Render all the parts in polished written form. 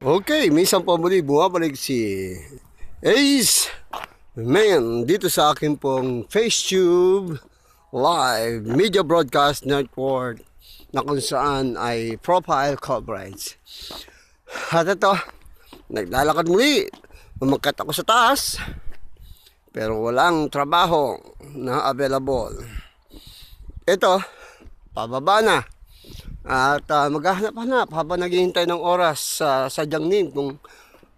Okay, minsan po muli bumabalik si Ace Man dito sa akin pong FaceTube Live Media Broadcast Network na kung saan ay profile coverage. At ito, naglalakad muli, umakyat ako sa taas pero walang trabaho na available. Ito, pababa na. At maghahanap-hanap habang naghihintay ng oras sa sadyang nim kung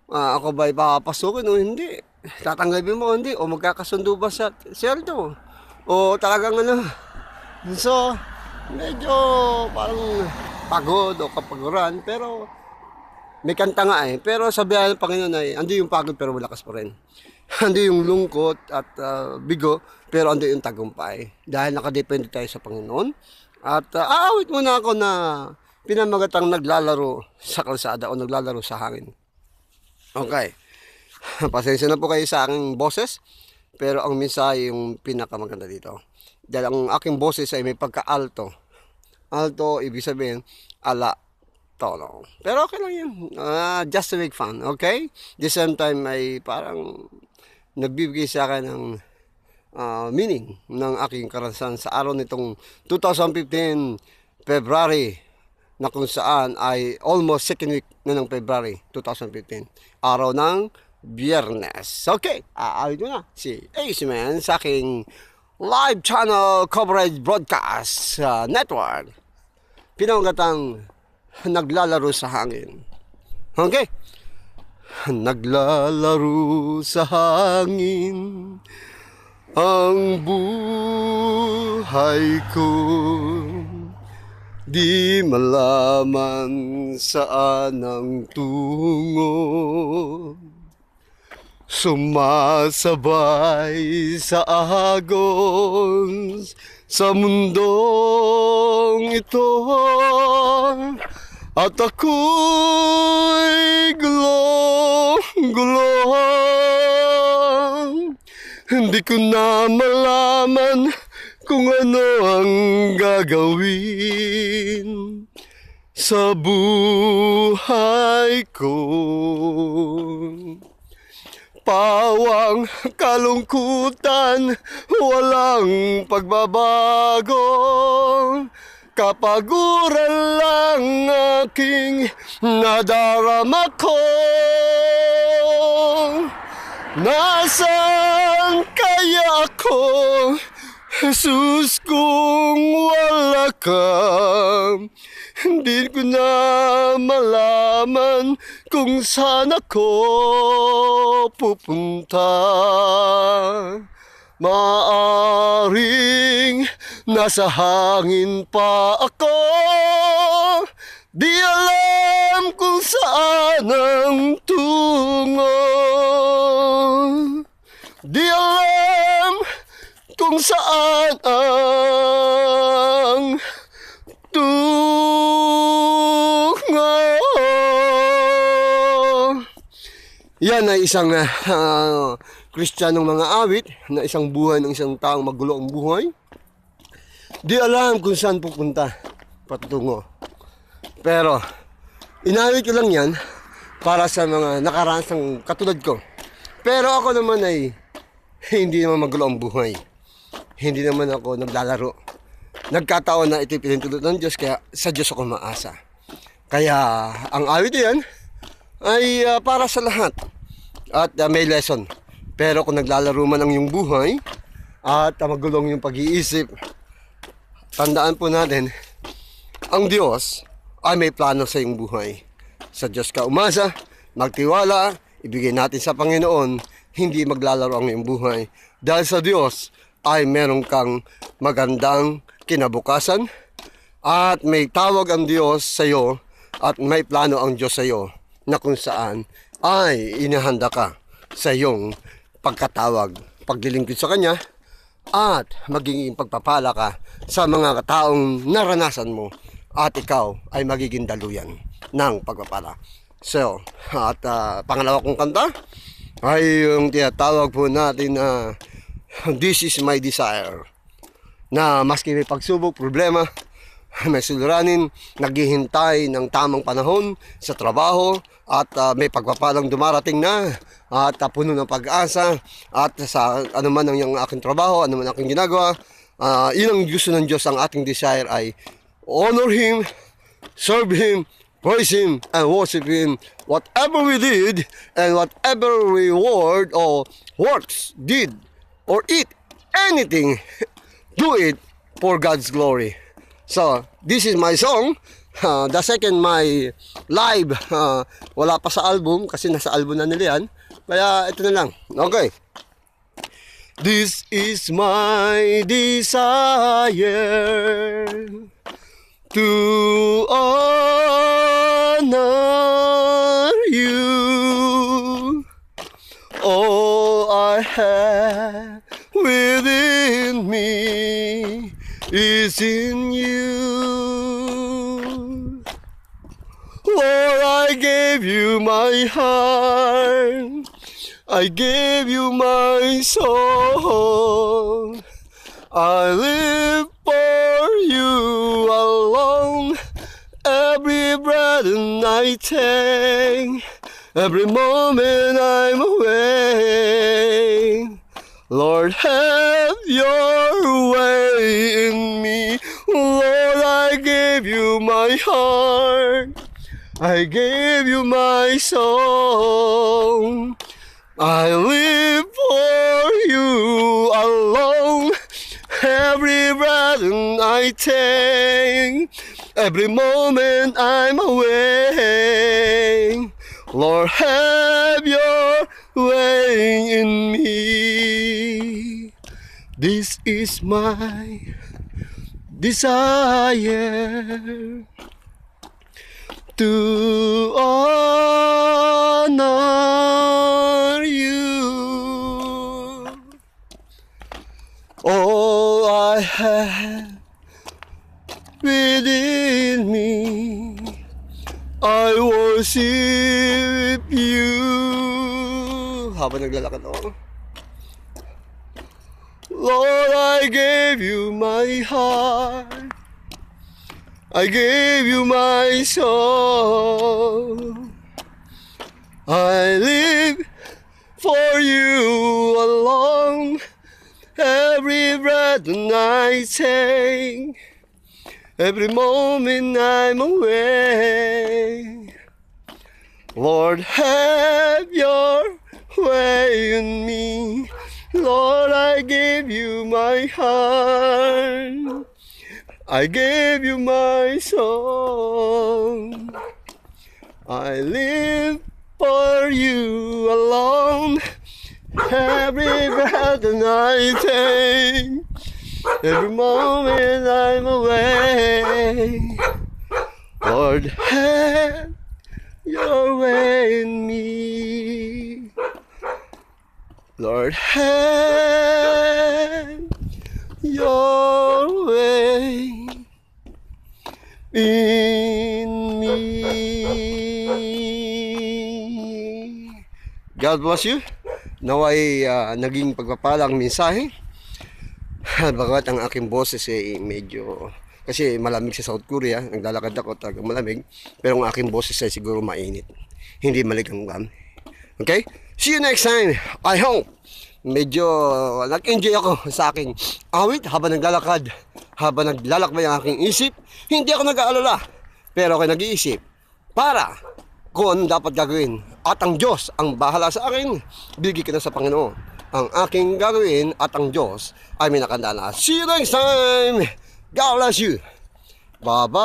ako ba'y papasukin o hindi. Tatanggapin mo o hindi o magkakasundo ba sa sweldo o talagang So, medyo parang pagod o kapaguran pero may kanta nga pero sabihan ng Panginoon ay ando yung pagod pero malakas pa rin. Ando yung lungkot at bigo pero ando yung tagumpay dahil nakadepende tayo sa Panginoon. At aawit muna ako na pinamagatang naglalaro sa kalsada o naglalaro sa hangin. Okay. Pasensya na po kayo sa aking boses. Pero ang mensahe yung pinakamaganda dito. Dahil ang aking boses ay may pagka-alto. Alto, ibig sabihin, ala, tono. Pero okay lang yun. Just to make fun, okay? The same time ay parang nagbibigay sa akin ng meaning ng aking karanasan sa araw nitong 2015 February na kung saan ay almost second week na ng February 2015, araw ng Biyernes. Okay, aawit mo na si Ace Man sa aking live channel coverage broadcast network, pinamagatang naglalaro sa hangin. Okay, naglalaro sa hangin ang buhay ko, di malaman saan ang tungo, sumasabay sa agos sa mundong ito, at ako'y gulong-gulong. Hindi ko na malaman kung ano ang gagawin sa buhay ko. Pawang kalungkutan, walang pagbabago. Kapaguran lang aking nadarama ko. Nasaan kaya ako, Jesus, kung wala ka? Hindi ko na malaman kung saan ako pupunta. Maaring nasa hangin pa ako, di alam kung saan ang tungo. Di alam kung saan ang tungo. Yan ay isang Kristiyanong mga awit na isang buhay ng isang taong magulo ang buhay. Di alam kung saan pupunta patungo. Pero inawit ko lang yan para sa mga nakaransang katulad ko. Pero ako naman ay hindi naman magulo ang buhay. Hindi naman ako naglalaro. Nagkataon na ito'y pinintulot ng Diyos, kaya sa Diyos ako maasa. Kaya ang awit yan ay para sa lahat. At may lesson. Pero kung naglalaro man ang iyong buhay at magulong yung pag-iisip, tandaan po natin, ang Diyos ay may plano sa iyong buhay. Sa Diyos ka umasa, magtiwala, ibigay natin sa Panginoon, hindi maglalaro ang iyong buhay. Dahil sa Diyos ay meron kang magandang kinabukasan at may tawag ang Diyos sa iyo at may plano ang Diyos sa iyo na kung saan ay inihanda ka sa iyong pagkatawag, paglilingkod sa Kanya at magiging pagpapala ka sa mga taong naranasan mo at ikaw ay magiging daluyan ng pagpapala. So, at pangalawa kong kanta ay yung tinatawag po natin na This is my desire, na maski may pagsubok, problema, may suliranin, naghihintay ng tamang panahon sa trabaho at may pagpapalang dumarating na at puno ng pag-asa at sa ano man ang yung aking trabaho, ano man aking ginagawa, yun ang gusto ng Diyos. Ang ating desire ay honor Him, serve Him, praise Him, and worship Him. Whatever we did and whatever reward or works, did, or eat, anything, do it for God's glory. So, this is my song. The second, my live. Wala pa sa album kasi nasa album na nila yan. Kaya ito na lang. Okay. This is my desire to honor you. All I have within me is in you. Lord, I gave you my heart, I gave you my soul. I live for you alone. Every breath I take, every moment I'm awake. Lord, have your way in me. Lord, I gave you my heart, I gave you my soul. I live for you alone. Every breath I take, every moment I'm awake. Lord, have your way in me. This is my desire to honor you. All I have within me, I worship you. Habang naglalakad ako. Lord, I gave you my heart, I gave you my soul. I live for you alone. Every breath I take, every moment I'm awake. Lord, have your way in me. Lord, I give you my heart, I gave you my soul. I live for you alone. Every breath I take, every moment I'm awake. Lord, have your way in me. Lord, have your way in me. God bless you. Naway naging pagpapalang mensahe. Bagamat ang aking boses ay medyo, kasi malamig sa South Korea, naglalakad ako talagang malamig, pero ang aking boses ay siguro mainit, hindi maligamgam. Okay? See you next time. I hope medyo nag-enjoy ako sa aking awit habang naglalakad, habang naglalakbay ang aking isip. Hindi ako nag-aalala, pero ako nag-iisip para kung anong dapat gagawin. At ang Diyos ang bahala sa akin. Bigay ko na sa Panginoon ang aking gagawin at ang Diyos ay may nakandala. See you next time. God bless you. Bye-bye.